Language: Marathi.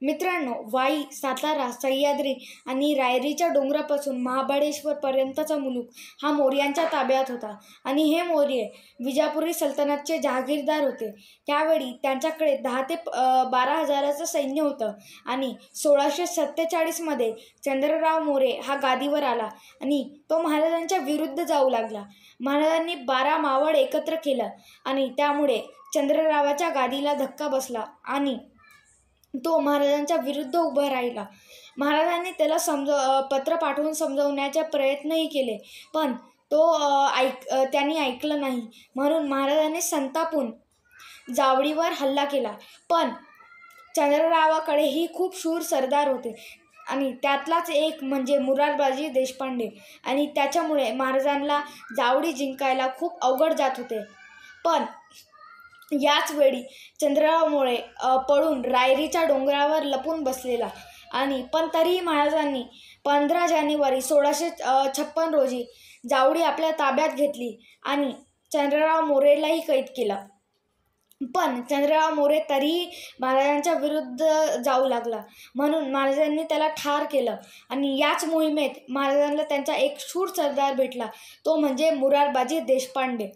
मित्रांनो, वाई, सातारा, सह्याद्री आणि रायरीच्या डोंगरापासून महाबळेश्वरपर्यंतचा मुलूख हा मौर्यांच्या ताब्यात होता. आणि हे मौर्य विजापुरी सल्तनतचे जहागीरदार होते. त्यावेळी त्यांच्याकडे 10 ते 12 हजाराचं सैन्य होतं. आणि 1647 मध्ये चंद्रराव मोरे हा गादीवर आला आणि तो महाराजांच्या विरुद्ध जाऊ लागला. महाराजांनी 12 मावळ एकत्र केलं आणि त्यामुळे चंद्ररावाच्या गादीला धक्का बसला आणि तो महाराजांच्या विरुद्ध उभा राहिला. महाराजांनी त्याला पत्र पाठवून समजवण्याचे प्रयत्नही केले, पण त्यांनी ऐकलं नाही. म्हणून महाराजांनी संतापून जावळीवर हल्ला केला. पण चंद्ररावाकडेही खूप शूर सरदार होते आणि त्यातलाच एक म्हणजे मुरारबाजी देशपांडे, आणि त्याच्यामुळे महाराजांना जावळी जिंकायला खूप अवघड जात होते. पण याच वेळी चंद्रराव मोरे पळून रायरीच्या डोंगरावर लपून बसलेला. पण तरीही महाराजांनी 15 जानेवारी 1656 रोजी जावळी आपल्या ताब्यात घेतली आणि चंद्रराव मोरेलाही कैद केलं. पण चंद्रराव मोरे तरीही महाराजांच्या विरुद्ध जाऊ लागला. म्हणून महाराजांनी त्याला ठार केलं. आणि याच मोहिमेत महाराजांना त्यांचा एक शूर सरदार भेटला, तो म्हणजे मुरारबाजी देशपांडे.